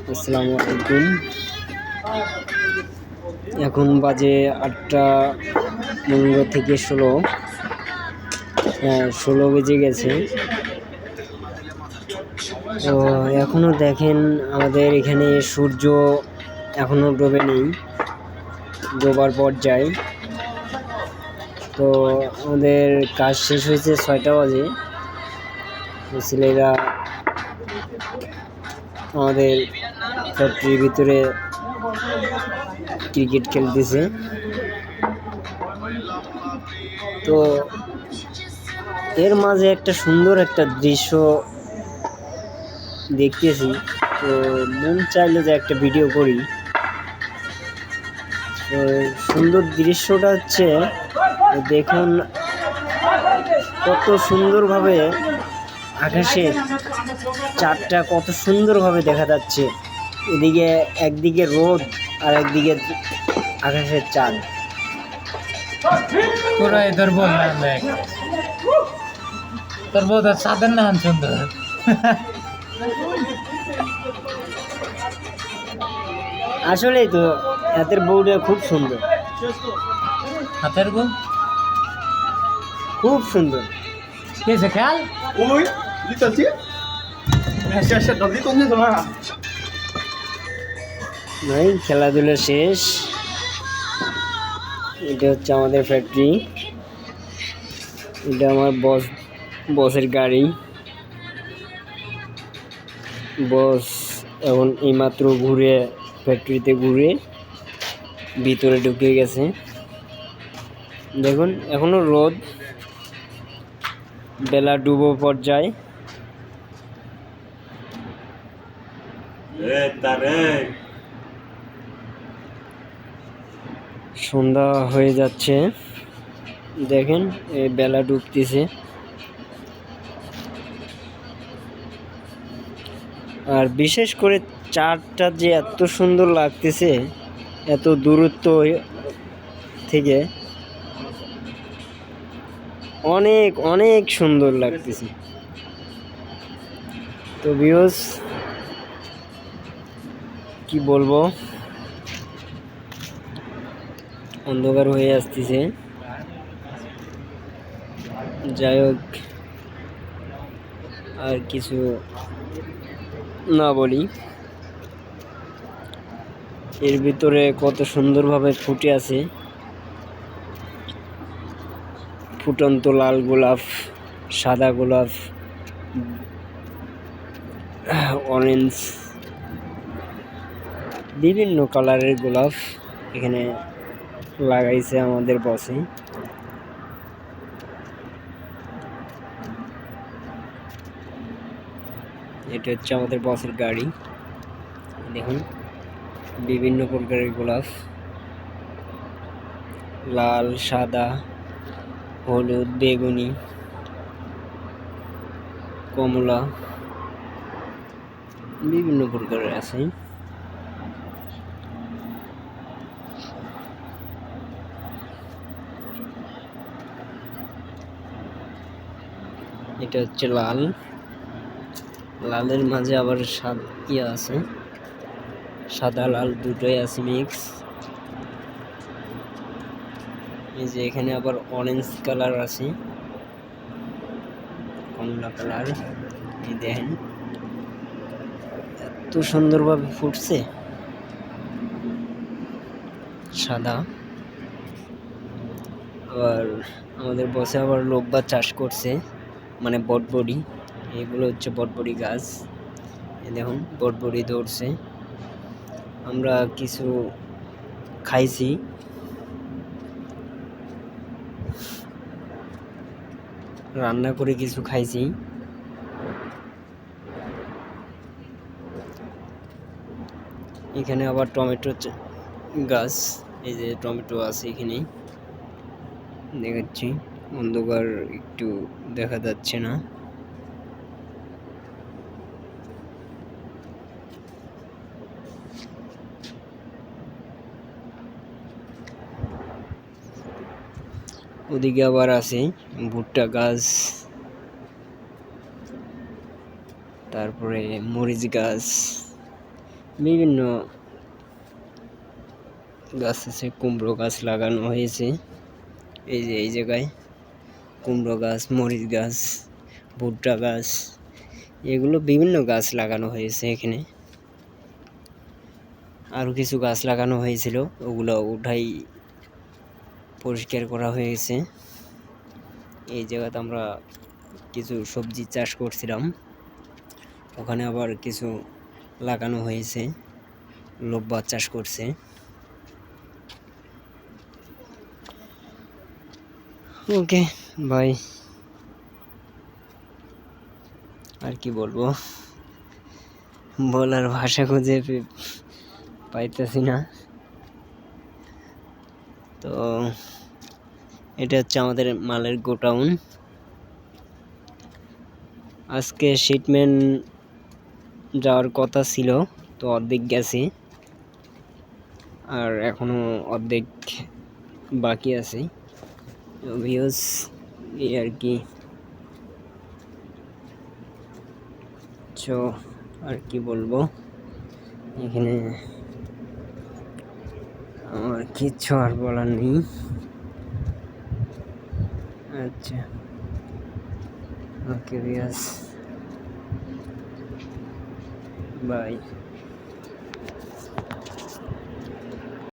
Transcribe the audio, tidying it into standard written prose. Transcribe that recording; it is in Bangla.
আসসালামু আলাইকুম। এখন বাজে 8টা 15 থেকে 16 বেজে গেছে। তো এখনো দেখেন আমাদের এখানে সূর্য এখনো ডোবেনি, ডোবার পর্যায়ে। তো আমাদের কাজ শেষ হয়েছে 6টা বাজে। ছেলেরা আমাদের ফ্যাক্টরির ভিতরে ক্রিকেট খেলতেছে। তো এর মাঝে একটা সুন্দর একটা দৃশ্য দেখতেছি, তো মন চাইলো যে একটা ভিডিও করি। তো সুন্দর দৃশ্যটা হচ্ছে, দেখুন কত সুন্দরভাবে আকাশের চাঁদটা কত সুন্দরভাবে দেখা যাচ্ছে। এদিকে একদিকে রোদ আর একদিকে আকাশের চাঁদ। পুরো তোর বললাম দেখ, তোর বউ তো চাঁদের নাম সুন্দর। আসলেই তো হাতের বউটা খুব সুন্দর, হাতের বউ খুব সুন্দর। কেছে খেয়াল Ui, đi tần chiếc. Sẽ đập đi con như thế nào? ভাই খেলাধুলা শেষ। এটা হচ্ছে আমাদের ফ্যাক্টরি, এটা আমার বসের গাড়ি। বস এখন এইমাত্র ঘুরে ফ্যাক্টরিতে ঘুরে ভিতরে ঢুকে গেছে। দেখুন এখনো রোদ, বেলা ডুবো পর্যায়ে। সন্ধ্যা হয়ে যাচ্ছে, দেখেন এই বেলা ডুবতেছে। আর বিশেষ করে চাঁদটা যে এত সুন্দর লাগতেছে, এত দূরত্ব থেকে অনেক অনেক সুন্দর লাগতেছে। তো ভিউয়ার্স কি বলবো, অন্ধকার হয়ে আসতেছে। যাই হোক, আর কিছু না বলি, এর ভিতরে কত সুন্দরভাবে ফুটে আছে ফুটন্ত লাল গোলাপ, সাদা গোলাপ, অরেঞ্জ, বিভিন্ন কালারের গোলাপ এখানে লাগাইছে আমাদের বসে। এটা হচ্ছে আমাদের বসের গাড়ি। দেখুন বিভিন্ন প্রকারের গোলাপ, লাল, সাদা, হলুদ, বেগুনি, কমলা, বিভিন্ন প্রকারের আছে। এটা হচ্ছে লাল, লালের মাঝে আবার আছে, সাদা লাল দুটোই আছে মিক্স। এই যে এখানে আবার অরেঞ্জ কালার আছে, কমলা কালার। এই দেখেন এত সুন্দরভাবে ফুটছে, সাদা। আবার আমাদের বসে আবার লোব্বা চাষ করছে, মানে বটবড়ি। এগুলো হচ্ছে বটবড়ি গাছ। এই দেখুন বটবড়ি ধরছে, আমরা কিছু খাইছি। রান্না করে কিছু খাইছি। এখানে আবার টমেটো গাছ, এই যে টমেটো আছে এখানে দেখাচ্ছি। অন্ধকার একটু দেখা যাচ্ছে না। ওদিকে আবার আছে ভুট্টা গাছ, তারপরে মরিচ গাছ, বিভিন্ন গাছ আছে, কুমড়ো গাছ লাগানো হয়েছে। এই যে এই জায়গায় কুমড়ো গাছ, মরিচ গাছ, ভুট্টা গাছ, এগুলো বিভিন্ন গাছ লাগানো হয়েছে এখানে। আরও কিছু গাছ লাগানো হয়েছিল, ওগুলো উঠাই পরিষ্কার করা হয়েছে। এই জায়গাতে আমরা কিছু সবজি চাষ করছিলাম, ওখানে আবার কিছু লাগানো হয়েছে, লোব্বা চাষ করছে। Okay bye. আর কি বলবো, বলার ভাষা খুঁজে পাইতেছি না। তো এটা হচ্ছে আমাদের মালের গোডাউন। আজকে শিপমেন্ট যাওয়ার কথা ছিল, তো অর্ধেক গেছে, আর এখনো অর্ধেক বাকি আছে। ভিউজ এই আর কি। আর কি বলবো, এখানে আমার কিচ্ছু আর বলার নেই। আচ্ছা, ওকে ভিউয়ার্স, বাই।